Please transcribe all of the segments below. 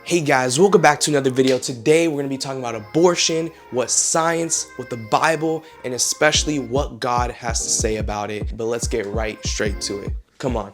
Hey guys, welcome back to another video. Today we're going to be talking about abortion, what science, what the Bible, and especially what God has to say about it. But let's get right straight to it. Come on.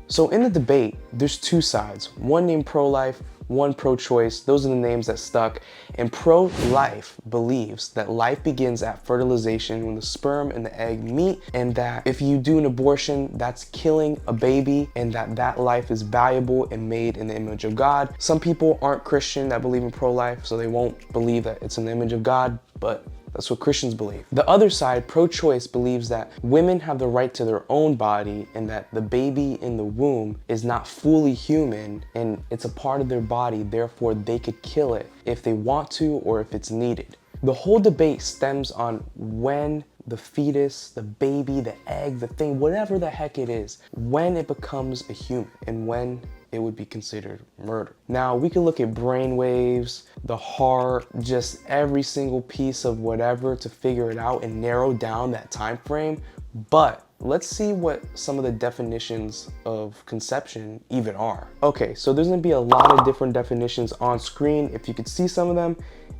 So in the debate, there's two sides. One named pro-life, one pro-choice. Those are the names that stuck. And pro-life believes that life begins at fertilization when the sperm and the egg meet, and that if you do an abortion, that's killing a baby, and that life is valuable and made in the image of God. Some people aren't Christian that believe in pro-life, so they won't believe that it's in the image of God, but that's what Christians believe. The other side, pro-choice, believes that women have the right to their own body and that the baby in the womb is not fully human and it's a part of their body, therefore they could kill it if they want to or if it's needed. The whole debate stems on when the fetus, the baby, the egg, the thing, whatever the heck it is, when it becomes a human and when it would be considered murder. Now, we can look at brain waves, the heart, just every single piece of whatever to figure it out and narrow down that time frame. But let's see what some of the definitions of conception even are. Okay, so there's gonna be a lot of different definitions on screen if you could see some of them.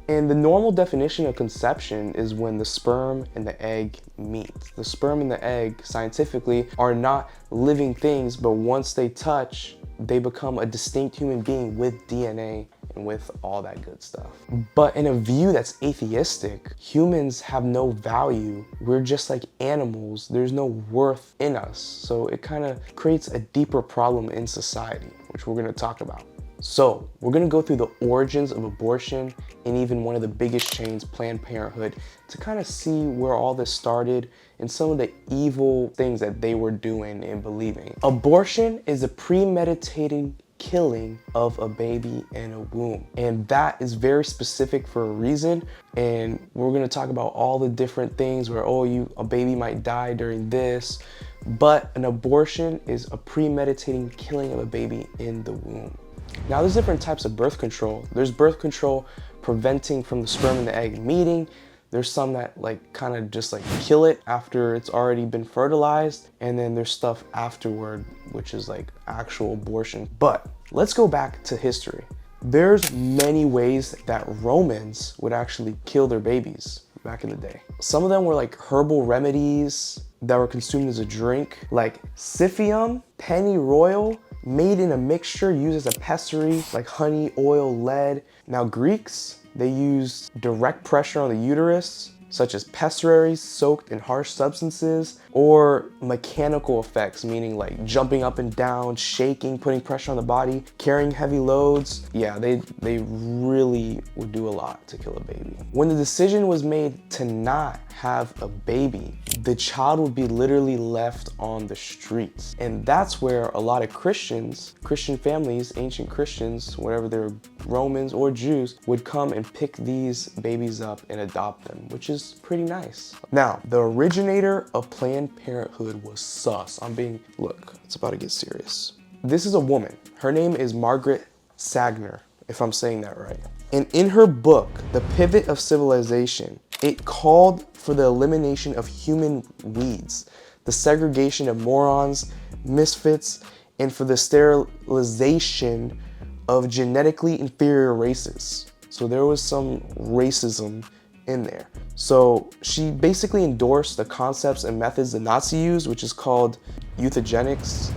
And the normal definition of conception is when the sperm and the egg meet. The sperm and the egg, scientifically, are not living things, but once they touch, they become a distinct human being with DNA and with all that good stuff. But in a view that's atheistic, humans have no value. We're just like animals. There's no worth in us. So it kind of creates a deeper problem in society, which we're going to talk about. So we're going to go through the origins of abortion and even one of the biggest chains, Planned Parenthood, to kind of see where all this started and some of the evil things that they were doing and believing. Abortion is a premeditated killing of a baby in a womb, and that is very specific for a reason. And we're going to talk about all the different things where a baby might die during this, but an abortion is a premeditated killing of a baby in the womb. Now, there's different types of birth control. There's birth control preventing from the sperm and the egg meeting. There's some that kind of just kill it after it's already been fertilized. And then there's stuff afterward, which is actual abortion. But let's go back to history. There's many ways that Romans would actually kill their babies back in the day. Some of them were herbal remedies that were consumed as a drink, like Siphium, pennyroyal, made in a mixture used as a pessary, like honey, oil, lead. Now, Greeks, they used direct pressure on the uterus, such as pessaries soaked in harsh substances, or mechanical effects, meaning jumping up and down, shaking, putting pressure on the body, carrying heavy loads. Yeah, they really would do a lot to kill a baby. When the decision was made to not have a baby, the child would be literally left on the streets. And that's where a lot of Christian families, ancient Christians, whatever they're Romans or Jews, would come and pick these babies up and adopt them, which is pretty nice. Now, the originator of Planned Parenthood was sus. Look, it's about to get serious. This is a woman. Her name is Margret Sagner, if I'm saying that right. And in her book, The Pivot of Civilization, it called for the elimination of human weeds, the segregation of morons, misfits, and for the sterilization of genetically inferior races. So there was some racism in there. So she basically endorsed the concepts and methods the Nazi used, which is called eugenics,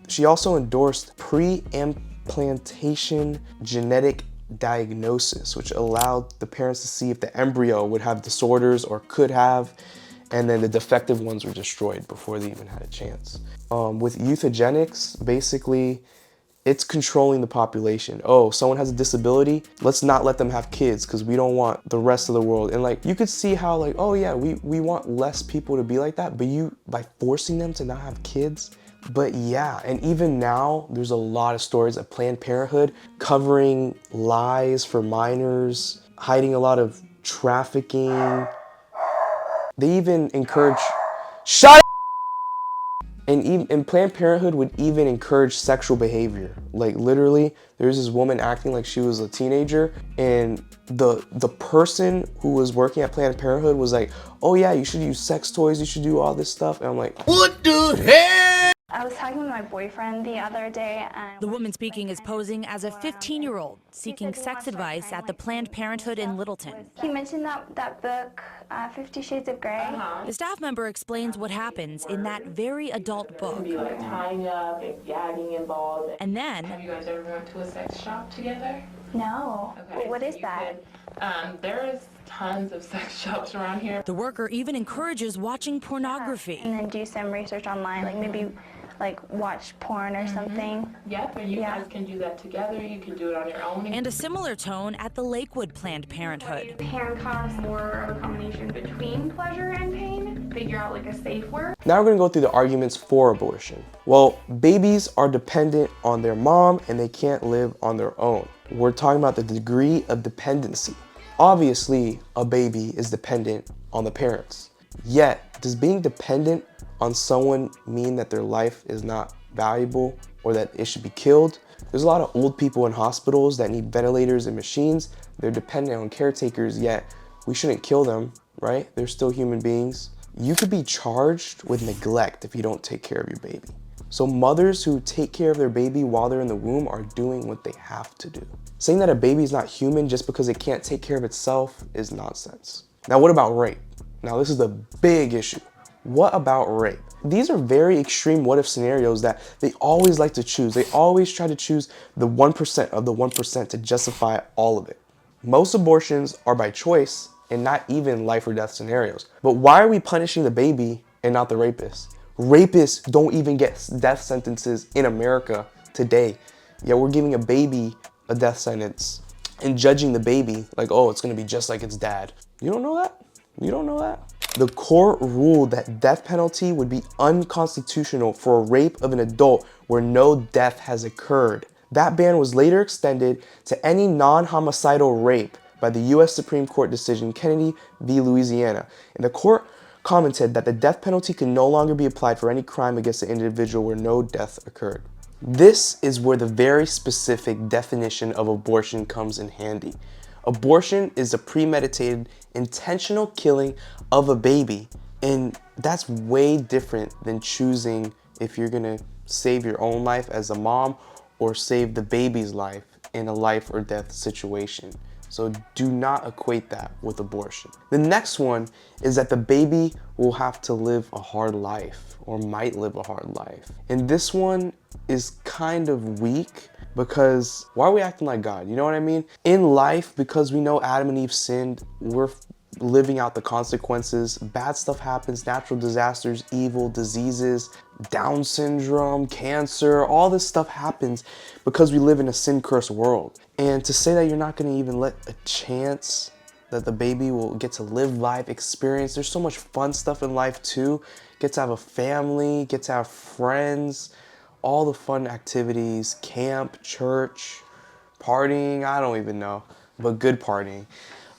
She also endorsed pre-implantation genetic diagnosis, which allowed the parents to see if the embryo would have disorders or could have, and then the defective ones were destroyed before they even had a chance. With eugenics, basically, it's controlling the population. Oh, someone has a disability, let's not let them have kids because we don't want the rest of the world. And you could see how oh yeah, we want less people to be like that, but by forcing them to not have kids. But yeah, and even now, there's a lot of stories of Planned Parenthood covering lies for minors, hiding a lot of trafficking. They even encourage, and Planned Parenthood would even encourage sexual behavior. Literally, there's this woman acting like she was a teenager, and the person who was working at Planned Parenthood was like, oh yeah, you should use sex toys, you should do all this stuff. And I'm like, what the heck? I was talking with my boyfriend the other day, and The woman speaking is posing as a 15-year-old seeking sex advice at the Planned Parenthood in Littleton. he mentioned that book, 50 Shades of Grey. The staff member explains what happens in that very adult book. Be like tying up and gagging involved. And then, Have you guys ever gone to a sex shop together? No. Okay, What so is you that? There is tons of sex shops around here. the worker even encourages watching pornography. And then do some research online, like maybe watch porn or something. Yep, and you guys can do that together. You can do it on your own. And a similar tone at the Lakewood Planned Parenthood. Handcuffs, more of a combination between pleasure and pain, figure out like a safe word. Now we're gonna go through the arguments for abortion. Well, babies are dependent on their mom and they can't live on their own. We're talking about the degree of dependency. Obviously, a baby is dependent on the parents. Yet, does being dependent on someone mean that their life is not valuable or that it should be killed? There's a lot of old people in hospitals that need ventilators and machines. They're dependent on caretakers, yet we shouldn't kill them, right? They're still human beings. You could be charged with neglect if you don't take care of your baby. So mothers who take care of their baby while they're in the womb are doing what they have to do. Saying that a baby is not human just because it can't take care of itself is nonsense. Now, what about rape? Now, this is the big issue. What about rape? These are very extreme what if scenarios that they always like to choose. They always try to choose the 1% of the 1% to justify all of it. Most abortions are by choice and not even life or death scenarios. But why are we punishing the baby and not the rapist? Rapists don't even get death sentences in America today. Yet we're giving a baby a death sentence and judging the baby like, oh, it's gonna be just like its dad. You don't know that? You don't know that? The court ruled that death penalty would be unconstitutional for a rape of an adult where no death has occurred. That ban was later extended to any non-homicidal rape by the US Supreme Court decision Kennedy v. Louisiana. And the court commented that the death penalty can no longer be applied for any crime against an individual where no death occurred. This is where the very specific definition of abortion comes in handy. Abortion is a premeditated, intentional killing of a baby, and that's way different than choosing if you're gonna save your own life as a mom or save the baby's life in a life or death situation. So do not equate that with abortion. The next one is that the baby will have to live a hard life or might live a hard life. And this one is kind of weak because why are we acting like God? You know what I mean? In life, because we know Adam and Eve sinned, we're living out the consequences. Bad stuff happens, natural disasters, evil, diseases, Down syndrome, cancer, all this stuff happens because we live in a sin-cursed world. And to say that you're not gonna even let a chance that the baby will get to live life, experience, there's so much fun stuff in life too. Get to have a family, get to have friends, all the fun activities, camp, church, partying, I don't even know, but good partying.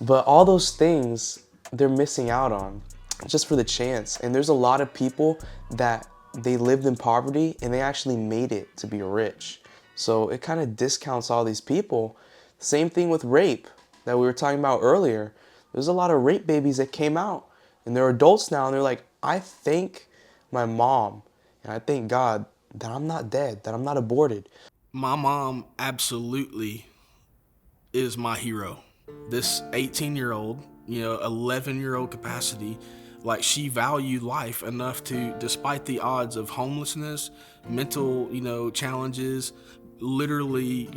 But all those things, they're missing out on just for the chance. And there's a lot of people that they lived in poverty and they actually made it to be rich. So it kind of discounts all these people. Same thing with rape that we were talking about earlier. There's a lot of rape babies that came out and they're adults now and they're like, I thank my mom and I thank God that I'm not dead, that I'm not aborted. My mom absolutely is my hero. This 18-year-old, 11-year-old capacity, like she valued life enough to, despite the odds of homelessness, mental, challenges, literally,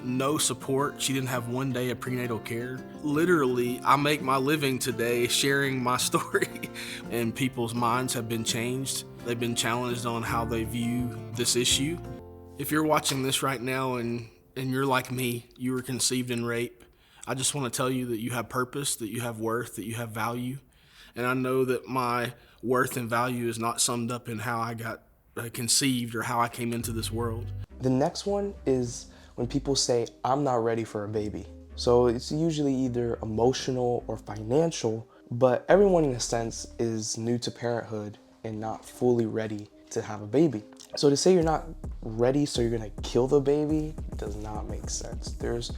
no support. She didn't have one day of prenatal care. Literally, I make my living today sharing my story and people's minds have been changed. They've been challenged on how they view this issue. If you're watching this right now and you're like me, you were conceived in rape, I just want to tell you that you have purpose, that you have worth, that you have value. And I know that my worth and value is not summed up in how I got conceived or how I came into this world. The next one is when people say, I'm not ready for a baby. So it's usually either emotional or financial, but everyone in a sense is new to parenthood and not fully ready to have a baby. So to say you're not ready so you're gonna kill the baby does not make sense. There's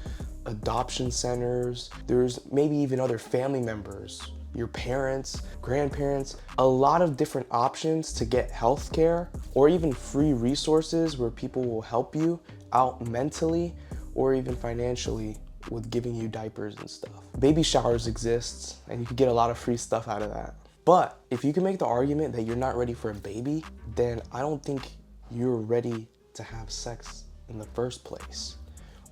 adoption centers, there's maybe even other family members your parents, grandparents, a lot of different options to get health care or even free resources where people will help you out mentally or even financially with giving you diapers and stuff. Baby showers exist and you can get a lot of free stuff out of that. But if you can make the argument that you're not ready for a baby, then I don't think you're ready to have sex in the first place,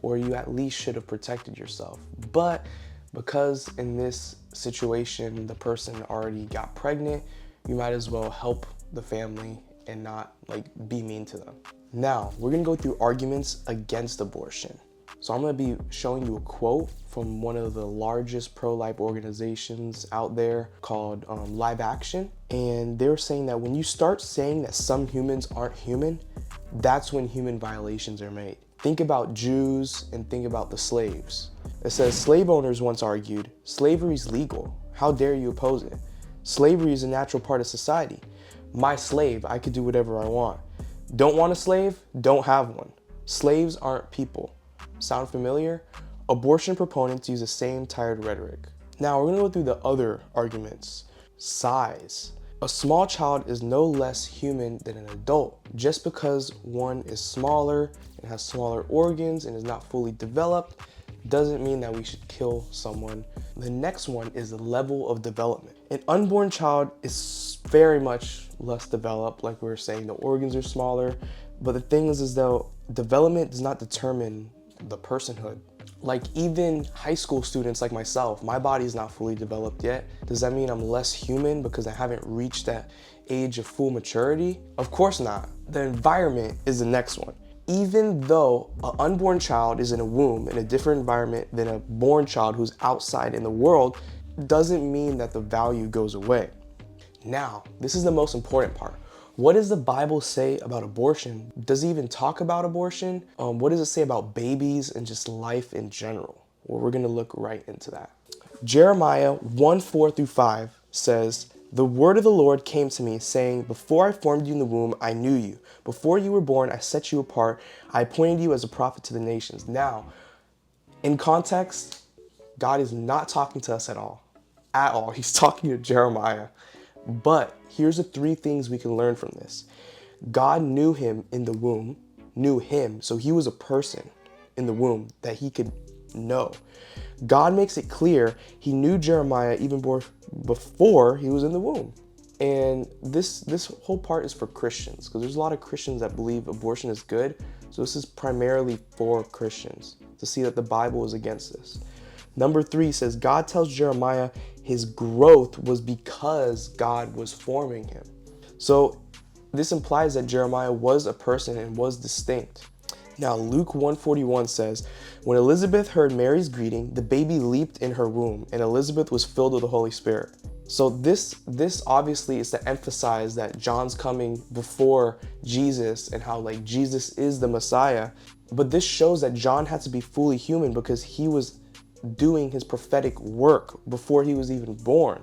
or you at least should have protected yourself. But because in this situation, the person already got pregnant, you might as well help the family and not like be mean to them. Now, we're gonna go through arguments against abortion. So I'm gonna be showing you a quote from one of the largest pro-life organizations out there called Live Action. And they're saying that when you start saying that some humans aren't human, that's when human violations are made. Think about Jews and think about the slaves. It says, slave owners once argued, slavery's legal. How dare you oppose it? Slavery is a natural part of society. My slave, I could do whatever I want. Don't want a slave? Don't have one. Slaves aren't people. Sound familiar? Abortion proponents use the same tired rhetoric. Now we're gonna go through the other arguments. Size. A small child is no less human than an adult. Just because one is smaller and has smaller organs and is not fully developed doesn't mean that we should kill someone. The next one is the level of development. An unborn child is very much less developed, like we were saying, the organs are smaller, but the thing is though, development does not determine the personhood. Like even high school students like myself, my body is not fully developed yet. Does that mean I'm less human because I haven't reached that age of full maturity? Of course not. The environment is the next one. Even though an unborn child is in a womb in a different environment than a born child who's outside in the world, doesn't mean that the value goes away. Now, this is the most important part. What does the Bible say about abortion? Does it even talk about abortion? What does it say about babies and just life in general? Well, we're gonna look right into that. Jeremiah 1:4-5 says, "The word of the Lord came to me, saying, before I formed you in the womb, I knew you. Before you were born, I set you apart. I appointed you as a prophet to the nations." Now, in context, God is not talking to us at all. He's talking to Jeremiah. But here's the three things we can learn from this. God knew him in the womb, knew him, so he was a person in the womb that he could know. God makes it clear he knew Jeremiah even before he was in the womb. And this whole part is for Christians, because there's a lot of Christians that believe abortion is good. So this is primarily for Christians to see that the Bible is against this. Number 3 says, God tells Jeremiah his growth was because God was forming him. So this implies that Jeremiah was a person and was distinct. Now, Luke 1:41 says, when Elizabeth heard Mary's greeting, the baby leaped in her womb, and Elizabeth was filled with the Holy Spirit. So this obviously is to emphasize that John's coming before Jesus and how like Jesus is the Messiah. But this shows that John had to be fully human because he was doing his prophetic work before he was even born.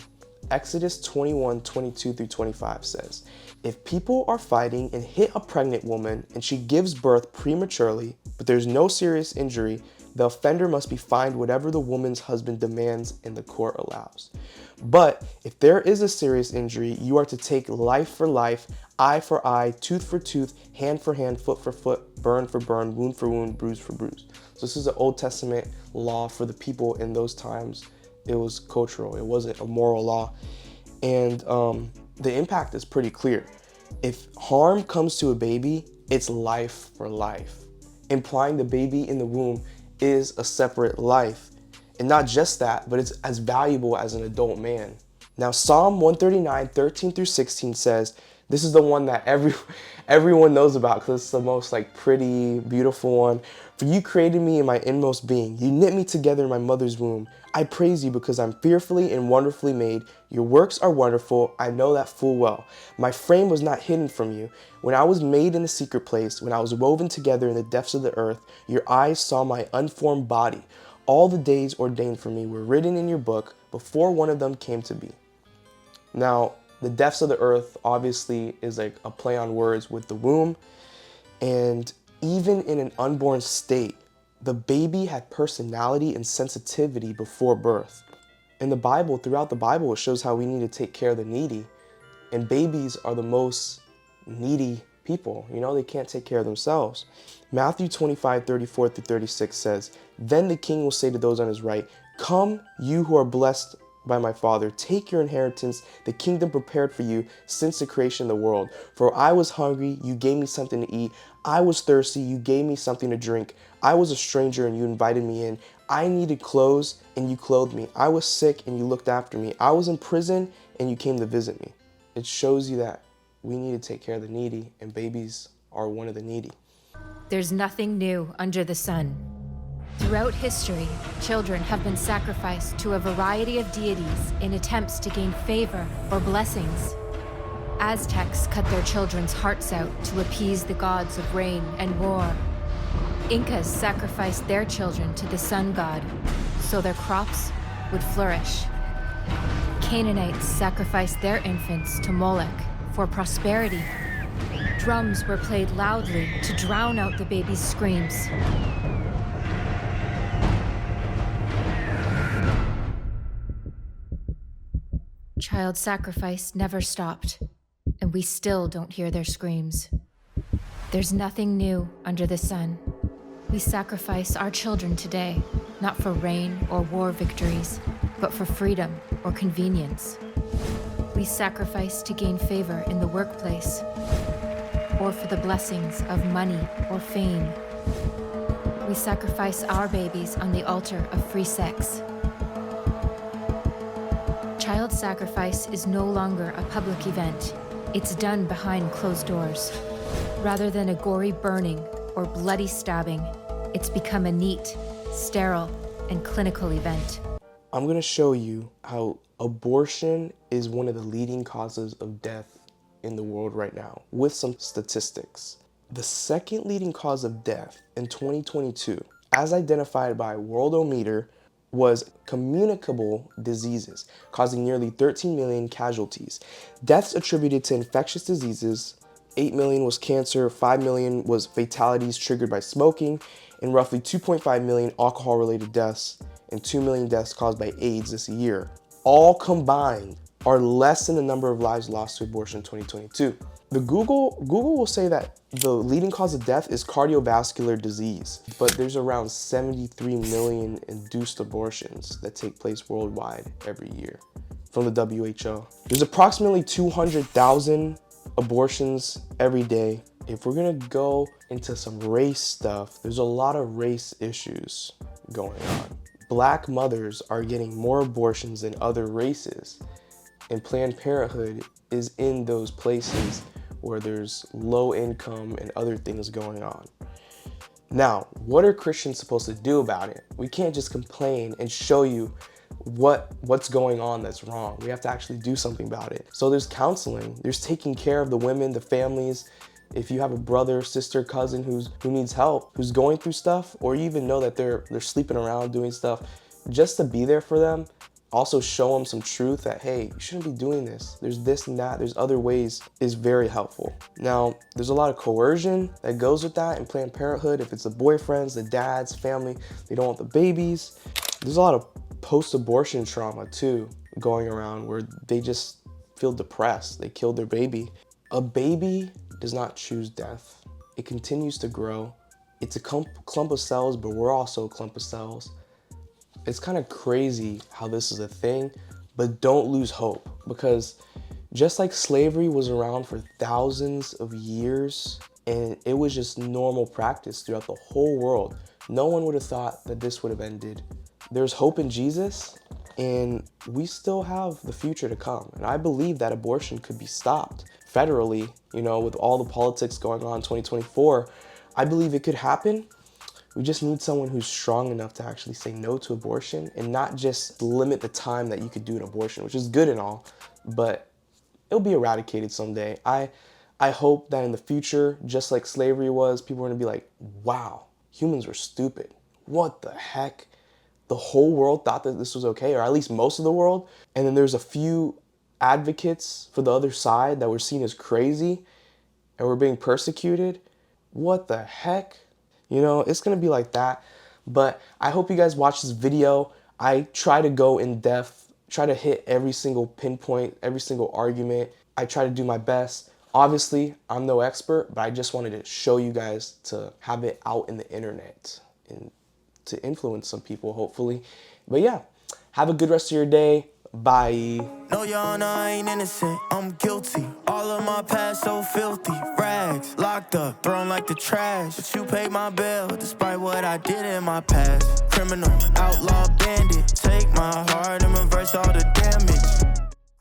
Exodus 21:22-25 says, if people are fighting and hit a pregnant woman and she gives birth prematurely, but there's no serious injury, the offender must be fined whatever the woman's husband demands and the court allows. But if there is a serious injury, you are to take life for life, eye for eye, tooth for tooth, hand for hand, foot for foot, burn for burn, wound for wound, bruise for bruise. So this is an Old Testament law for the people in those times. It was cultural, it wasn't a moral law. And the impact is pretty clear. If harm comes to a baby, it's life for life, implying the baby in the womb is a separate life. And not just that, but it's as valuable as an adult man. Now, Psalm 139:13-16 says, this is the one that everyone knows about because it's the most like pretty, beautiful one. For you created me in my inmost being. You knit me together in my mother's womb. I praise you because I'm fearfully and wonderfully made. Your works are wonderful. I know that full well. My frame was not hidden from you. When I was made in the secret place, when I was woven together in the depths of the earth, your eyes saw my unformed body. All the days ordained for me were written in your book before one of them came to be. Now, the depths of the earth obviously is like a play on words with the womb. And even in an unborn state, the baby had personality and sensitivity before birth. In the Bible, throughout the Bible, it shows how we need to take care of the needy. And babies are the most needy people. You know, they can't take care of themselves. Matthew 25:34-36 says, "Then the king will say to those on his right, 'Come, you who are blessed by my Father, take your inheritance, the kingdom prepared for you since the creation of the world. For I was hungry, you gave me something to eat. I was thirsty, you gave me something to drink. I was a stranger and you invited me in. I needed clothes and you clothed me. I was sick and you looked after me. I was in prison and you came to visit me.'" It shows you that we need to take care of the needy, and babies are one of the needy. There's nothing new under the sun. Throughout history, children have been sacrificed to a variety of deities in attempts to gain favor or blessings. Aztecs cut their children's hearts out to appease the gods of rain and war. Incas sacrificed their children to the sun god so their crops would flourish. Canaanites sacrificed their infants to Moloch for prosperity. Drums were played loudly to drown out the baby's screams. Child sacrifice never stopped, and we still don't hear their screams. There's nothing new under the sun. We sacrifice our children today, not for rain or war victories, but for freedom or convenience. We sacrifice to gain favor in the workplace, or for the blessings of money or fame. We sacrifice our babies on the altar of free sex. Child sacrifice is no longer a public event. It's done behind closed doors. Rather than a gory burning or bloody stabbing, it's become a neat, sterile, and clinical event. I'm going to show you how abortion is one of the leading causes of death in the world right now, with some statistics. The second leading cause of death in 2022, as identified by Worldometer, was communicable diseases, causing nearly 13 million casualties. Deaths attributed to infectious diseases, 8 million was cancer, 5 million was fatalities triggered by smoking, and roughly 2.5 million alcohol-related deaths, and 2 million deaths caused by AIDS this year. All combined are less than the number of lives lost to abortion in 2022. Google will say that the leading cause of death is cardiovascular disease, but there's around 73 million induced abortions that take place worldwide every year from the WHO. There's approximately 200,000 abortions every day. If we're gonna go into some race stuff, there's a lot of race issues going on. Black mothers are getting more abortions than other races, and Planned Parenthood is in those places where there's low income and other things going on. Now, what are Christians supposed to do about it? We can't just complain and show you what's going on that's wrong. We have to actually do something about it. So there's counseling, there's taking care of the women, the families. If you have a brother, sister, cousin who needs help, who's going through stuff, or you even know that they're sleeping around doing stuff, just to be there for them. Also show them some truth that, hey, you shouldn't be doing this. There's this and that, there's other ways, is very helpful. Now, there's a lot of coercion that goes with that in Planned Parenthood. If it's the boyfriends, the dads, family, they don't want the babies. There's a lot of post-abortion trauma too going around where they just feel depressed. They killed their baby. A baby does not choose death. It continues to grow. It's a clump of cells, but we're also a clump of cells. It's kind of crazy how this is a thing, but don't lose hope, because just like slavery was around for thousands of years and it was just normal practice throughout the whole world, no one would have thought that this would have ended. There's hope in Jesus, and we still have the future to come. And I believe that abortion could be stopped federally, you know, with all the politics going on in 2024. I believe it could happen. We just need someone who's strong enough to actually say no to abortion and not just limit the time that you could do an abortion, which is good and all, but it'll be eradicated someday. I hope that in the future, just like slavery was, people are gonna be like, wow, humans were stupid. What the heck? The whole world thought that this was okay, or at least most of the world. And then there's a few advocates for the other side that were seen as crazy and were being persecuted. What the heck? You know, it's gonna be like that. But I hope you guys watch this video. I try to go in depth try to hit every single pinpoint, every single argument. I try to do my best. Obviously, I'm no expert, but I just wanted to show you guys to have it out in the internet and to influence some people, hopefully. But yeah, have a good rest of your day. Bye. No, Your Honor, I ain't innocent, I'm guilty. All of my past so filthy. Rags, locked up, thrown like the trash. But you paid my bill, despite what I did in my past. Criminal, outlaw, bandit. Take my heart and reverse all the damage.